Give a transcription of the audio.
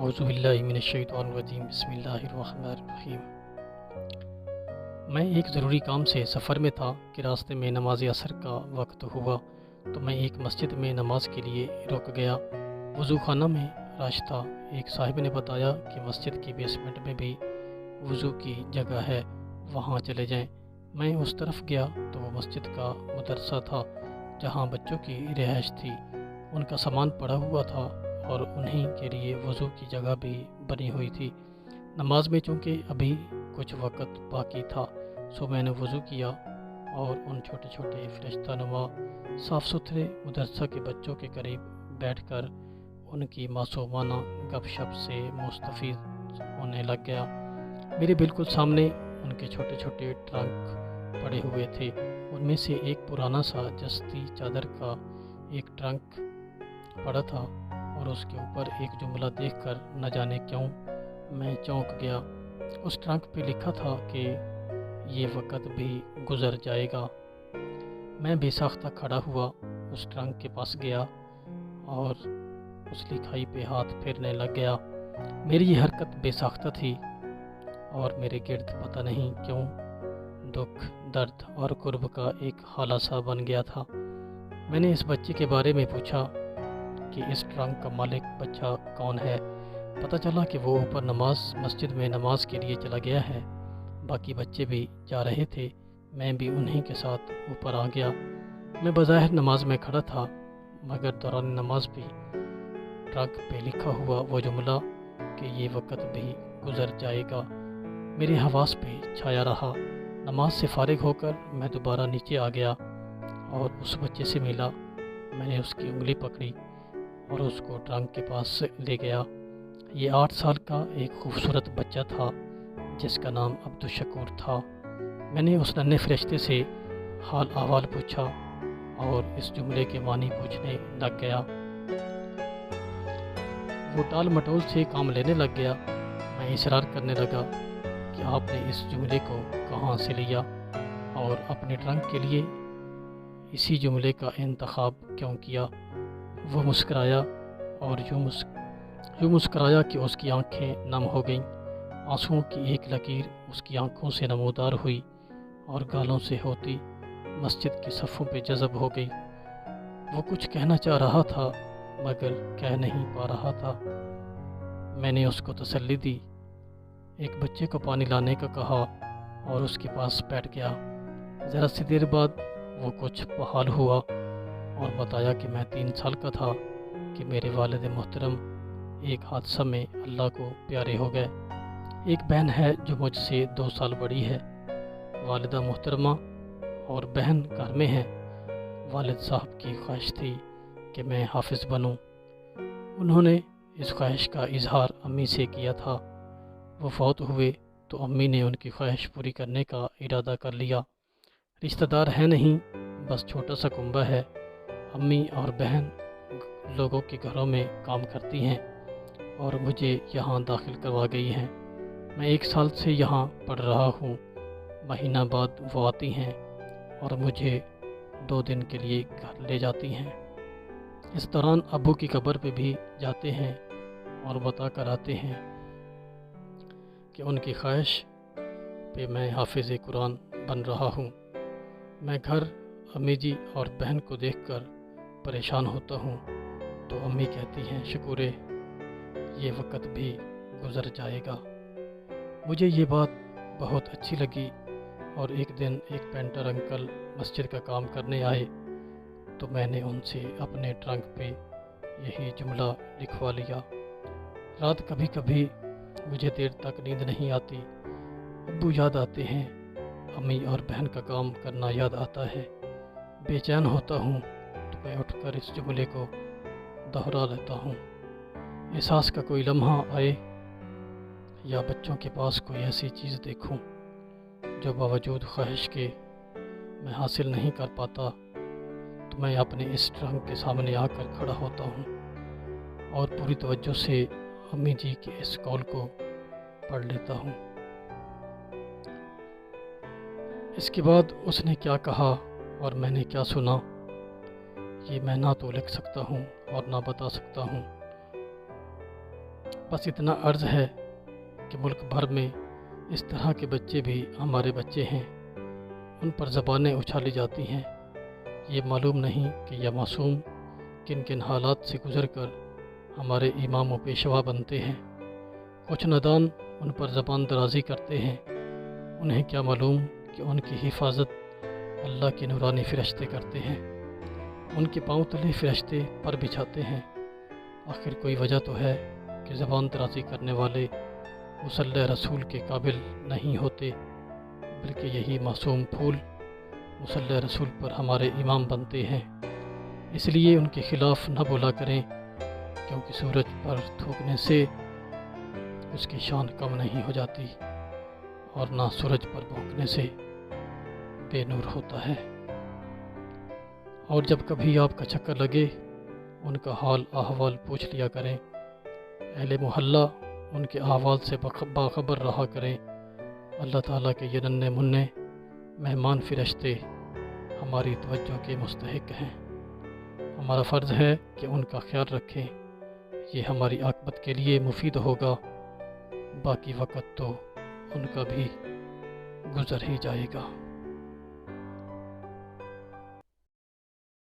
اعوذ باللہ من الشیطان الرجیم، بسم اللہ الرحمن الرحیم۔ میں ایک ضروری کام سے سفر میں تھا کہ راستے میں نماز عصر کا وقت ہوا تو میں ایک مسجد میں نماز کے لیے رک گیا۔ وضو خانہ میں رش تھا۔ ایک صاحب نے بتایا کہ مسجد کی بیسمنٹ میں بھی وضو کی جگہ ہے، وہاں چلے جائیں۔ میں اس طرف گیا تو وہ مسجد کا مدرسہ تھا جہاں بچوں کی رہائش تھی۔ ان کا سامان پڑا ہوا تھا اور انہیں کے لیے وضو کی جگہ بھی بنی ہوئی تھی۔ نماز میں چونکہ ابھی کچھ وقت باقی تھا سو میں نے وضو کیا اور ان چھوٹے چھوٹے فرشتہ نما صاف ستھرے مدرسہ کے بچوں کے قریب بیٹھ کر ان کی معصومانہ گپ شپ سے مستفید ہونے لگ گیا۔ میرے بالکل سامنے ان کے چھوٹے چھوٹے ٹرنک پڑے ہوئے تھے۔ ان میں سے ایک پرانا سا جستی چادر کا ایک ٹرنک پڑا تھا اور اس کے اوپر ایک جملہ دیکھ کر نہ جانے کیوں میں چونک گیا۔ اس ٹرنک پہ لکھا تھا کہ یہ وقت بھی گزر جائے گا۔ میں بے ساختہ کھڑا ہوا، اس ٹرنک کے پاس گیا اور اس لکھائی پہ ہاتھ پھیرنے لگ گیا۔ میری یہ حرکت بے ساختہ تھی اور میرے گرد پتہ نہیں کیوں دکھ، درد اور قرب کا ایک حالہ سا بن گیا تھا۔ میں نے اس بچے کے بارے میں پوچھا کہ اس ٹرنک کا مالک بچہ کون ہے۔ پتہ چلا کہ وہ اوپر مسجد میں نماز کے لیے چلا گیا ہے۔ باقی بچے بھی جا رہے تھے، میں بھی انہی کے ساتھ اوپر آ گیا۔ میں بظاہر نماز میں کھڑا تھا مگر دوران نماز بھی ٹرنک پہ لکھا ہوا وہ جملہ کہ یہ وقت بھی گزر جائے گا میرے حواس پہ چھایا رہا۔ نماز سے فارغ ہو کر میں دوبارہ نیچے آ گیا اور اس بچے سے ملا۔ میں نے اس کی انگلی پکڑی اور اس کو ٹرنک کے پاس لے گیا۔ یہ 8 سال کا ایک خوبصورت بچہ تھا جس کا نام عبدالشکور تھا۔ میں نے اس ننھے فرشتے سے حال احوال پوچھا اور اس جملے کے معنی پوچھنے لگ گیا۔ وہ ٹال مٹول سے کام لینے لگ گیا۔ میں اصرار کرنے لگا کہ آپ نے اس جملے کو کہاں سے لیا اور اپنے ٹرنک کے لیے اسی جملے کا انتخاب کیوں کیا۔ وہ مسکرایا اور یوں مسکرایا کہ اس کی آنکھیں نم ہو گئیں۔ آنسوؤں کی ایک لکیر اس کی آنکھوں سے نمودار ہوئی اور گالوں سے ہوتی مسجد کے صفوں پہ جذب ہو گئی۔ وہ کچھ کہنا چاہ رہا تھا مگر کہہ نہیں پا رہا تھا۔ میں نے اس کو تسلی دی، ایک بچے کو پانی لانے کا کہا اور اس کے پاس بیٹھ گیا۔ ذرا سی دیر بعد وہ کچھ بحال ہوا اور بتایا کہ میں 3 سال کا تھا کہ میرے والد محترم ایک حادثہ میں اللہ کو پیارے ہو گئے۔ ایک بہن ہے جو مجھ سے 2 سال بڑی ہے۔ والدہ محترمہ اور بہن گھر میں ہیں۔ والد صاحب کی خواہش تھی کہ میں حافظ بنوں۔ انہوں نے اس خواہش کا اظہار امی سے کیا تھا۔ وہ فوت ہوئے تو امی نے ان کی خواہش پوری کرنے کا ارادہ کر لیا۔ رشتہ دار ہیں نہیں، بس چھوٹا سا کنبہ ہے۔ امی اور بہن لوگوں کے گھروں میں کام کرتی ہیں اور مجھے یہاں داخل کروا گئی ہیں۔ میں 1 سال سے یہاں پڑھ رہا ہوں۔ مہینہ بعد وہ آتی ہیں اور مجھے 2 دن کے لیے گھر لے جاتی ہیں۔ اس دوران ابو کی قبر پہ بھی جاتے ہیں اور بتا کر آتے ہیں کہ ان کی خواہش پہ میں حافظ قرآن بن رہا ہوں۔ میں گھر امی جی اور بہن کو دیکھ کر پریشان ہوتا ہوں تو امی کہتی ہیں، شکورے یہ وقت بھی گزر جائے گا۔ مجھے یہ بات بہت اچھی لگی اور ایک دن ایک پینٹر انکل مسجد کا کام کرنے آئے تو میں نے ان سے اپنے ٹرنک پہ یہی جملہ لکھوا لیا۔ رات کبھی کبھی مجھے دیر تک نیند نہیں آتی۔ ابو یاد آتے ہیں، امی اور بہن کا کام کرنا یاد آتا ہے۔ بے چین ہوتا ہوں تو میں اٹھ کر اس جملے کو دہرا لیتا ہوں۔ احساس کا کوئی لمحہ آئے یا بچوں کے پاس کوئی ایسی چیز دیکھوں جو باوجود خواہش کے میں حاصل نہیں کر پاتا تو میں اپنے اس ٹرنک کے سامنے آ کر کھڑا ہوتا ہوں اور پوری توجہ سے امی جی کے اس قول کو پڑھ لیتا ہوں۔ اس کے بعد اس نے کیا کہا اور میں نے کیا سنا یہ میں نہ تو لکھ سکتا ہوں اور نہ بتا سکتا ہوں۔ بس اتنا عرض ہے کہ ملک بھر میں اس طرح کے بچے بھی ہمارے بچے ہیں، ان پر زبانیں اچھالی جاتی ہیں، یہ معلوم نہیں کہ یہ معصوم کن کن حالات سے گزر کر ہمارے امام و پیشوا بنتے ہیں۔ کچھ نادان ان پر زبان درازی کرتے ہیں، انہیں کیا معلوم کہ ان کی حفاظت اللہ کے نورانی فرشتے کرتے ہیں، ان کے پاؤں تلے فرشتے پر بچھاتے ہیں۔ آخر کوئی وجہ تو ہے کہ زبان درازی کرنے والے مصلی رسول کے قابل نہیں ہوتے، بلکہ یہی معصوم پھول مصلی رسول پر ہمارے امام بنتے ہیں۔ اس لیے ان کے خلاف نہ بولا کریں، کیونکہ سورج پر تھوکنے سے اس کی شان کم نہیں ہو جاتی، اور نہ سورج پر بھونکنے سے بے نور ہوتا ہے۔ اور جب کبھی آپ کا چکر لگے ان کا حال احوال پوچھ لیا کریں، اہل محلہ ان کے احوال سے باخبر رہا کریں۔ اللہ تعالیٰ کے یہ ننھے منھے مہمان فرشتے ہماری توجہ کے مستحق ہیں، ہمارا فرض ہے کہ ان کا خیال رکھیں، یہ ہماری عاقبت کے لیے مفید ہوگا، باقی وقت تو ان کا بھی گزر ہی جائے گا۔